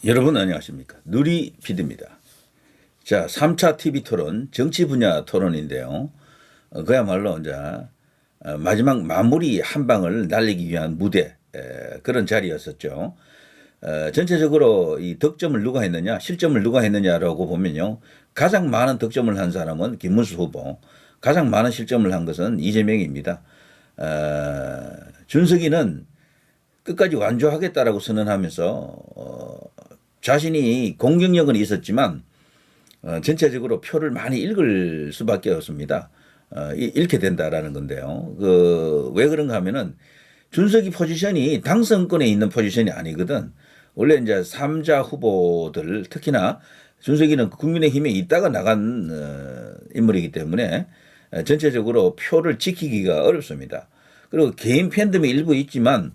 여러분 안녕하십니까. 누리 PD입니다. 자, 3차 TV 토론, 정치 분야 토론인데요. 그야말로 이제 마지막 마무리 한 방을 날리기 위한 무대, 그런 자리였었죠. 전체적으로 이 득점을 누가 했느냐, 실점을 누가 했느냐라고 보면요. 가장 많은 득점을 한 사람은 김문수 후보, 가장 많은 실점을 한 것은 이재명입니다. 준석이는 끝까지 완주하겠다라고 선언하면서 자신이 공격력은 있었지만 전체적으로 표를 많이 읽을 수밖에 없습니다. 잃게 된다라는 건데요. 왜 그런가 하면은 준석이 포지션이 당선권에 있는 포지션이 아니거든. 원래 이제 3자 후보들 특히나 준석이는 국민의힘에 있다가 나간 인물이기 때문에 전체적으로 표를 지키기가 어렵습니다. 그리고 개인 팬덤이 일부 있지만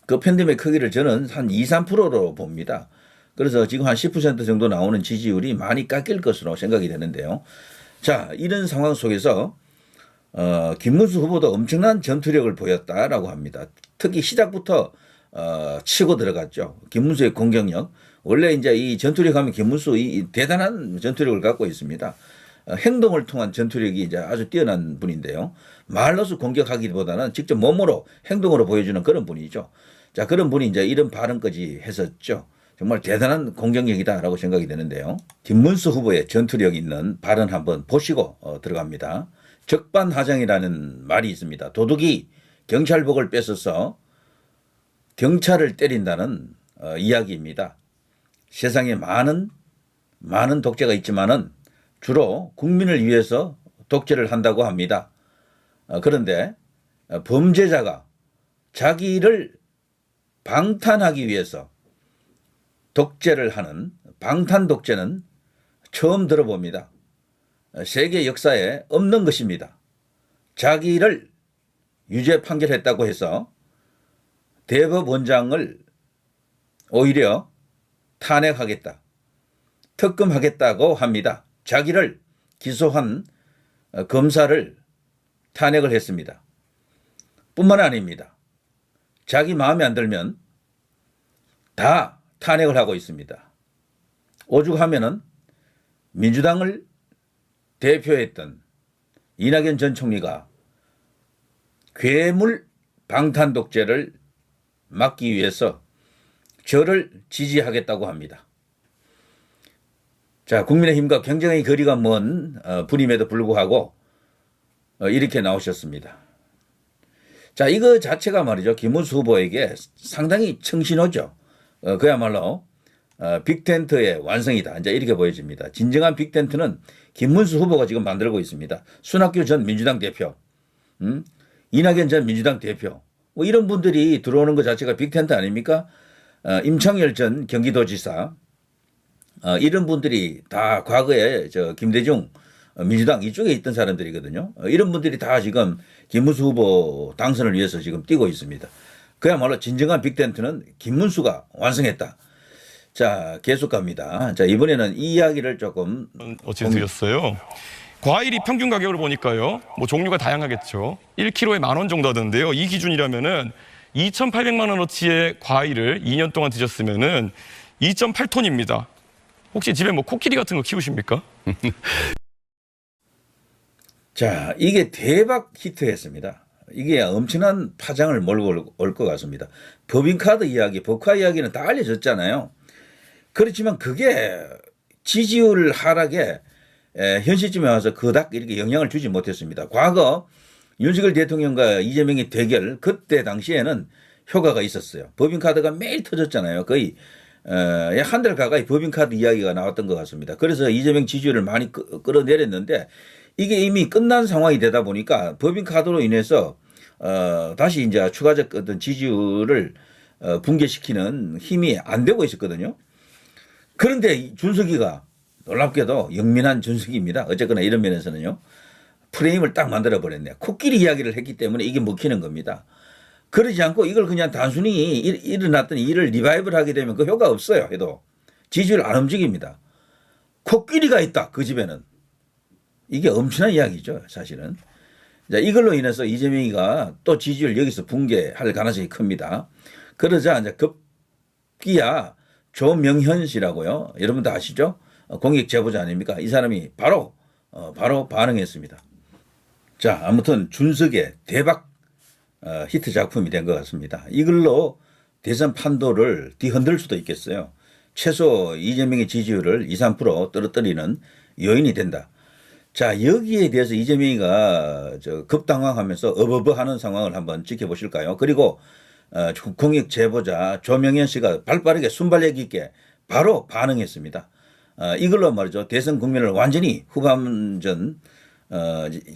그 팬덤의 크기를 저는 한 2, 3%로 봅니다. 그래서 지금 한 10% 정도 나오는 지지율이 많이 깎일 것으로 생각이 되는데요. 자, 이런 상황 속에서 김문수 후보도 엄청난 전투력을 보였다라고 합니다. 특히 시작부터 치고 들어갔죠. 김문수의 공격력. 원래 이제 이 전투력 하면 김문수 이 대단한 전투력을 갖고 있습니다. 행동을 통한 전투력이 이제 아주 뛰어난 분인데요. 말로서 공격하기보다는 직접 몸으로 행동으로 보여주는 그런 분이죠. 자, 그런 분이 이제 이런 발언까지 했었죠. 정말 대단한 공격력이다라고 생각이 되는데요. 김문수 후보의 전투력 있는 발언 한번 보시고 들어갑니다. 적반하장이라는 말이 있습니다. 도둑이 경찰복을 뺏어서 경찰을 때린다는 이야기입니다. 세상에 많은 독재가 있지만은 주로 국민을 위해서 독재를 한다고 합니다. 그런데 범죄자가 자기를 방탄하기 위해서 독재를 하는 방탄 독재는 처음 들어봅니다. 세계 역사에 없는 것입니다. 자기를 유죄 판결했다고 해서 대법원장을 오히려 탄핵하겠다, 특검하겠다고 합니다. 자기를 기소한 검사를 탄핵을 했습니다. 뿐만 아닙니다. 자기 마음에 안 들면 다 탄핵을 하고 있습니다. 오죽하면은 민주당을 대표했던 이낙연 전 총리가 괴물 방탄 독재를 막기 위해서 저를 지지하겠다고 합니다. 자, 국민의힘과 굉장히 거리가 먼 분임에도 불구하고 이렇게 나오셨습니다. 자, 이거 자체가 말이죠. 김문수 후보에게 상당히 청신호죠. 그야말로 빅텐트의 완성이다. 이제 이렇게 보여집니다. 진정한 빅텐트는 김문수 후보가 지금 만들고 있습니다. 손학규 전 민주당 대표, 이낙연 전 민주당 대표, 뭐 이런 분들이 들어오는 것 자체가 빅텐트 아닙니까? 임창열 전 경기도지사, 이런 분들이 다 과거에 김대중 민주당 이쪽에 있던 사람들이거든요. 이런 분들이 다 지금 김문수 후보 당선을 위해서 지금 뛰고 있습니다. 그야말로 진정한 빅텐트는 김문수가 완성했다. 자, 계속 갑니다. 자, 이번에는 이 이야기를 조금 어찌 드렸어요. 과일이 평균 가격을 보니까요. 뭐 종류가 다양하겠죠. 1kg에 10,000원 정도 하던데요. 이 기준이라면은 2,800만 원어치의 과일을 2년 동안 드셨으면은 2.8톤입니다. 혹시 집에 뭐 코끼리 같은 거 키우십니까? 자, 이게 대박 히트했습니다. 이게 엄청난 파장을 몰고 올 것 같습니다. 법인카드 이야기, 법카 이야기는 다 알려졌잖아요. 그렇지만 그게 지지율 하락에 현 시점에 와서 그닥 이렇게 영향을 주지 못했습니다. 과거 윤석열 대통령과 이재명의 대결, 그때 당시에는 효과가 있었어요. 법인카드가 매일 터졌잖아요. 거의 한 달 가까이 법인카드 이야기가 나왔던 것 같습니다. 그래서 이재명 지지율을 많이 끌어내렸는데 이게 이미 끝난 상황이 되다 보니까 법인카드로 인해서 다시 이제 추가적 어떤 지지율을 붕괴시키는 힘이 안 되고 있었거든요. 그런데 준석이가 놀랍게도 영민한 준석입니다. 어쨌거나 이런 면에서는요. 프레임을 딱 만들어 버렸네요. 코끼리 이야기를 했기 때문에 이게 먹히는 겁니다. 그러지 않고 이걸 그냥 단순히 일어났던 일을 리바이벌 하게 되면 그 효과 없어요. 해도 지지율 안 움직입니다. 코끼리가 있다. 그 집에는. 이게 엄청난 이야기죠. 사실은. 자, 이걸로 인해서 이재명이가 또 지지율 여기서 붕괴할 가능성이 큽니다. 그러자 이제 급기야 조명현 씨라고요. 여러분 다 아시죠? 공익 제보자 아닙니까? 이 사람이 바로 반응했습니다. 자, 아무튼 준석의 대박 히트 작품이 된 것 같습니다. 이걸로 대선 판도를 뒤흔들 수도 있겠어요. 최소 이재명의 지지율을 2, 3% 떨어뜨리는 요인이 된다. 자, 여기에 대해서 이재명이가 급당황하면서 어버버하는 상황을 한번 지켜보실까요? 그리고 공익 제보자 조명현 씨가 발빠르게 순발력 있게 바로 반응했습니다. 이걸로 말이죠. 대선 국면을 완전히 후반전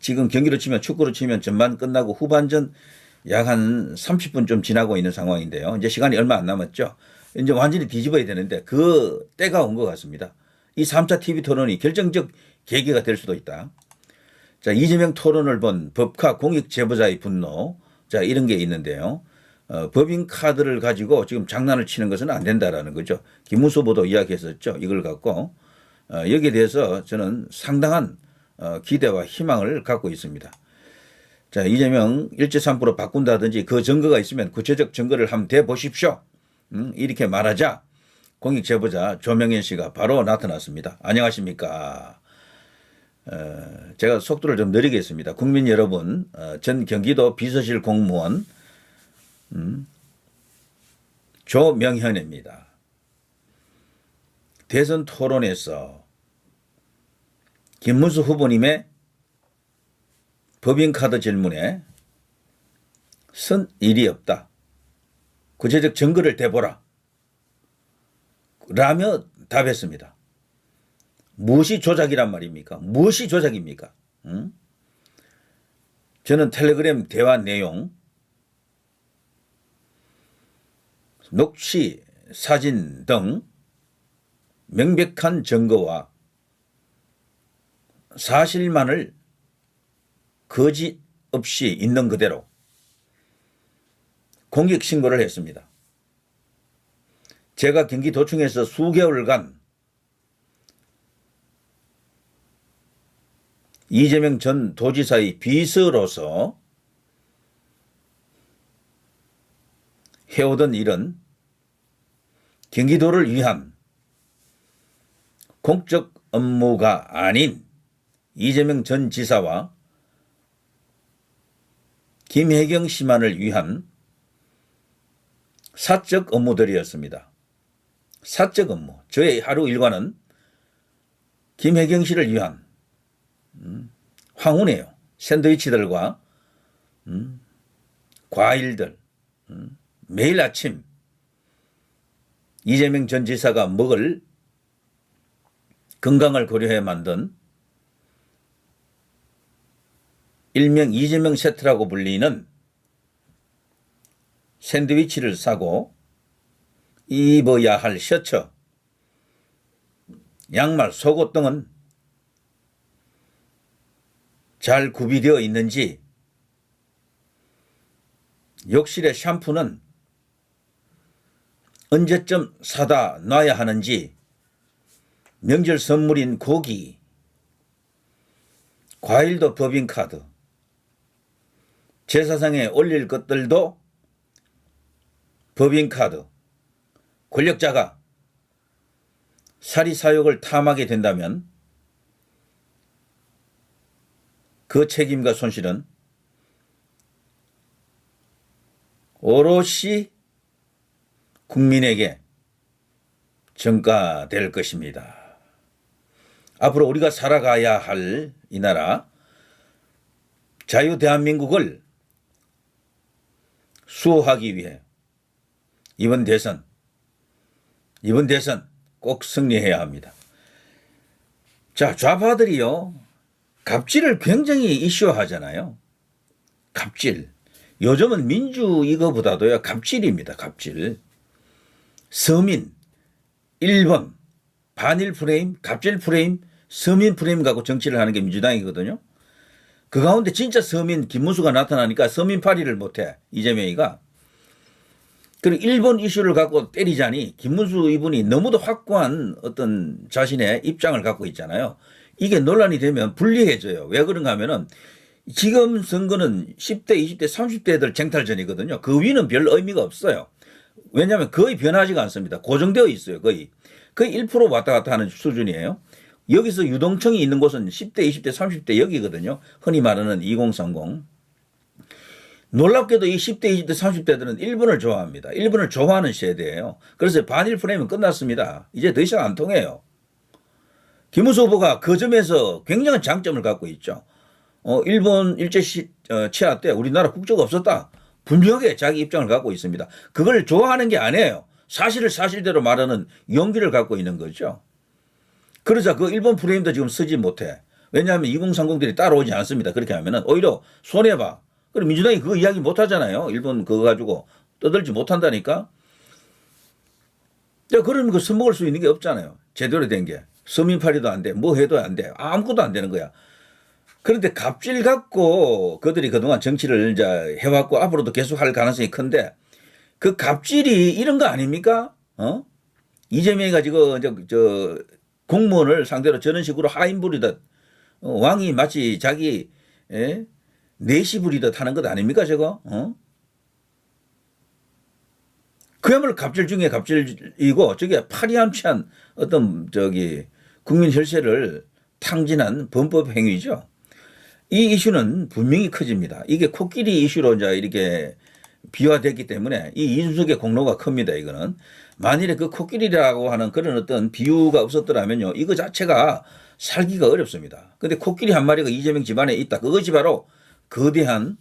지금 경기로 치면 축구로 치면 전반 끝나고 후반전 약 한 30분 좀 지나고 있는 상황인데요. 이제 시간이 얼마 안 남았죠. 이제 완전히 뒤집어야 되는데 그 때가 온 것 같습니다. 이 3차 TV 토론이 결정적 계기가 될 수도 있다. 자, 이재명 토론을 본 법카 공익 제보자의 분노. 자, 이런 게 있는데요. 법인카드를 가지고 지금 장난을 치는 것은 안 된다라는 거죠. 김문수 후보도 이야기했었죠. 이걸 갖고 여기에 대해서 저는 상당한 기대와 희망을 갖고 있습니다. 자, 이재명 일제 3% 바꾼다든지 그 증거가 있으면 구체적 증거를 한번 대보십시오. 이렇게 말하자 공익 제보자 조명현 씨가 바로 나타났습니다. 안녕하십니까. 제가 속도를 좀 느리겠습니다. 국민 여러분, 전 경기도 비서실 공무원 조명현입니다. 대선 토론에서 김문수 후보님의 법인카드 질문에 선 일이 없다. 구체적 증거를 대보라. 라며 답했습니다. 무엇이 조작이란 말입니까? 무엇이 조작입니까? 저는 텔레그램 대화 내용, 녹취, 사진 등 명백한 증거와 사실만을 거짓 없이 있는 그대로 공익 신고를 했습니다. 제가 경기도청에서 수개월간 이재명 전 도지사의 비서로서 해오던 일은 경기도를 위한 공적 업무가 아닌 이재명 전 지사와 김혜경 씨만을 위한 사적 업무들이었습니다. 사적 업무. 저의 하루 일과는 김혜경 씨를 위한 황혼이에요. 샌드위치들과 과일들. 매일 아침 이재명 전 지사가 먹을 건강을 고려해 만든 일명 이재명 세트라고 불리는 샌드위치를 사고 입어야 할 셔츠, 양말, 속옷 등은 잘 구비되어 있는지, 욕실의 샴푸는 언제쯤 사다 놔야 하는지, 명절 선물인 고기, 과일도 법인카드, 제사상에 올릴 것들도 법인카드. 권력자가 사리사욕을 탐하게 된다면 그 책임과 손실은 오롯이 국민에게 전가될 것입니다. 앞으로 우리가 살아가야 할 이 나라 자유 대한민국을 수호하기 위해 이번 대선 꼭 승리해야 합니다. 자, 좌파들이요, 갑질을 굉장히 이슈화하잖아요. 갑질. 요즘은 민주 이거보다도요, 갑질입니다. 갑질. 서민, 1번, 반일 프레임, 갑질 프레임, 서민 프레임 갖고 정치를 하는 게 민주당이거든요. 그 가운데 진짜 서민 김문수가 나타나니까 서민파리를 못해, 이재명이가. 그리고 일본 이슈를 갖고 때리자니 김문수 이분이 너무도 확고한 어떤 자신의 입장을 갖고 있잖아요. 이게 논란이 되면 불리해져요. 왜 그런가 하면은 지금 선거는 10대, 20대, 30대들 쟁탈전이거든요. 그 위는 별 의미가 없어요. 왜냐하면 거의 변하지가 않습니다. 고정되어 있어요. 거의 1% 왔다 갔다 하는 수준이에요. 여기서 유동층이 있는 곳은 10대, 20대, 30대 여기거든요. 흔히 말하는 2030. 놀랍게도 이 10대, 20대, 30대들은 일본을 좋아합니다. 일본을 좋아하는 세대예요. 그래서 반일 프레임은 끝났습니다. 이제 더 이상 안 통해요. 김문수 후보가 그 점에서 굉장한 장점을 갖고 있죠. 일본 일제 치하 때 우리나라 국적이 없었다. 분명하게 자기 입장을 갖고 있습니다. 그걸 좋아하는 게 아니에요. 사실을 사실대로 말하는 용기를 갖고 있는 거죠. 그러자 그 일본 프레임도 지금 쓰지 못해. 왜냐하면 2030들이 따라오지 않습니다. 그렇게 하면은 오히려 손해봐. 그럼 민주당이 그거 이야기 못 하잖아요. 일본 그거 가지고 떠들지 못한다니까. 야, 그러면 그 써먹을 수 있는 게 없잖아요. 제대로 된 게. 서민팔이도 안 돼. 뭐 해도 안 돼. 아무것도 안 되는 거야. 그런데 갑질 갖고 그들이 그동안 정치를 이제 해왔고 앞으로도 계속 할 가능성이 큰데 그 갑질이 이런 거 아닙니까? 이재명이 가지고 저 공무원을 상대로 저런 식으로 하인 부리듯 왕이 마치 자기 내시 부리듯 하는 것 아닙니까 저거? 그야말로 갑질 중에 갑질이고 저게 파리암치한 어떤 국민 혈세를 탕진한 범법 행위죠. 이 이슈는 분명히 커집니다. 이게 코끼리 이슈로 이제 이렇게 비화됐기 때문에 이 이준석의 공로가 큽니다. 이거는 만일에 그 코끼리라고 하는 그런 어떤 비유가 없었더라면요, 이거 자체가 살기가 어렵습니다. 근데 코끼리 한 마리가 이재명 집안에 있다. 그것이 바로 거대한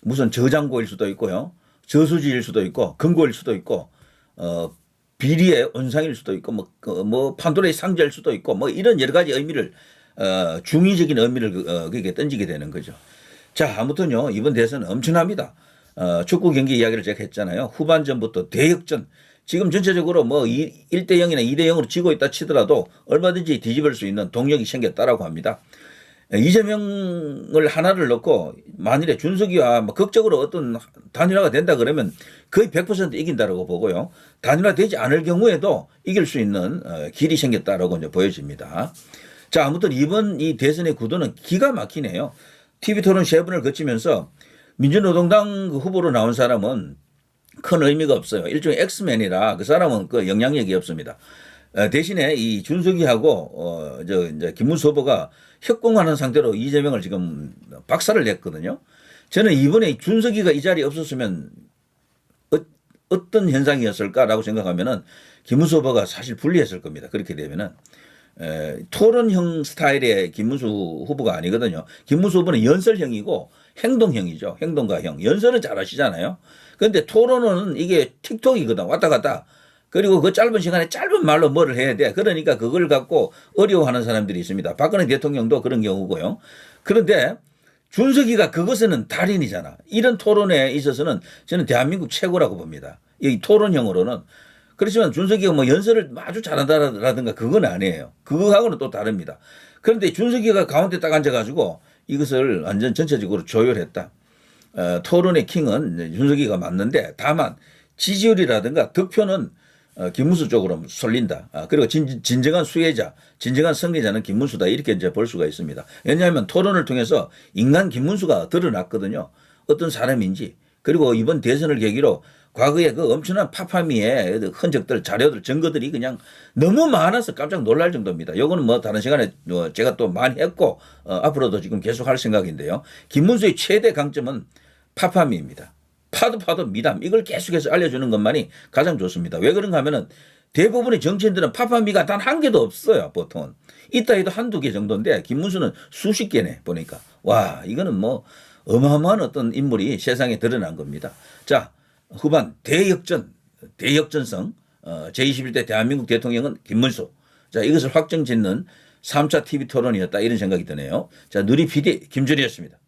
무슨 저장고일 수도 있고요, 저수지일 수도 있고, 금고일 수도 있고, 비리의 온상일 수도 있고, 뭐 판도라의 상자일 수도 있고, 뭐 이런 여러 가지 의미를 중의적인 의미를 그렇게 던지게 되는 거죠. 자, 아무튼요, 이번 대선은 엄청납니다. 축구 경기 이야기를 제가 했잖아요. 후반전부터 대역전. 지금 전체적으로 뭐 1대 0이나 2대 0으로 지고 있다 치더라도 얼마든지 뒤집을 수 있는 동력이 생겼다라고 합니다. 이재명을 하나를 넣고 만일에 준석이와 뭐 극적으로 어떤 단일화가 된다 그러면 거의 100% 이긴다라고 보고요. 단일화되지 않을 경우에도 이길 수 있는 길이 생겼다라고 이제 보여집니다. 자, 아무튼 이번 이 대선의 구도는 기가 막히네요. TV토론 3번을 거치면서 민주노동당 그 후보로 나온 사람은 큰 의미가 없어요. 일종의 엑스맨이라 그 사람은 그 영향력이 없습니다. 대신에 이 준석이하고 이제 김문수 후보가 협공하는 상태로 이재명을 지금 박살을 냈거든요. 저는 이번에 준석이가 이 자리에 없었으면 어떤 현상이었을까라고 생각하면은 김문수 후보가 사실 불리했을 겁니다. 그렇게 되면은 토론형 스타일의 김문수 후보가 아니거든요. 김문수 후보는 연설형이고 행동형이죠. 행동가형. 연설은 잘하시잖아요. 그런데 토론은 이게 틱톡이거든. 왔다 갔다. 그리고 그 짧은 시간에 짧은 말로 뭐를 해야 돼. 그러니까 그걸 갖고 어려워하는 사람들이 있습니다. 박근혜 대통령도 그런 경우고요. 그런데 준석이가 그것에는 달인이잖아. 이런 토론에 있어서는 저는 대한민국 최고라고 봅니다. 이 토론형으로는. 그렇지만 준석이가 뭐 연설을 아주 잘한다라든가 그건 아니에요. 그거하고는 또 다릅니다. 그런데 준석이가 가운데 딱 앉아가지고 이것을 완전 전체적으로 조율했다. 토론의 킹은 준석이가 맞는데 다만 지지율이라든가 득표는 김문수 쪽으로 쏠린다. 그리고 진정한 수혜자, 진정한 승리자는 김문수다. 이렇게 이제 볼 수가 있습니다. 왜냐하면 토론을 통해서 인간 김문수가 드러났거든요. 어떤 사람인지. 그리고 이번 대선을 계기로 과거에 그 엄청난 파파미의 흔적들, 자료들, 증거들이 그냥 너무 많아서 깜짝 놀랄 정도입니다. 요거는 뭐 다른 시간에 제가 또 많이 했고 앞으로도 지금 계속 할 생각인데요. 김문수의 최대 강점은 파파미입니다. 파도 미담 이걸 계속해서 알려주는 것만이 가장 좋습니다. 왜 그런가 하면은 대부분의 정치인들은 파파미가 단 한 개도 없어요. 보통은. 있다 해도 한두 개 정도인데 김문수는 수십 개네 보니까. 와, 이거는 뭐 어마어마한 어떤 인물이 세상에 드러난 겁니다. 자, 후반 대역전성 제21대 대한민국 대통령은 김문수. 자, 이것을 확정짓는 3차 TV 토론이었다 이런 생각이 드네요. 자, 누리 PD 김준희였습니다.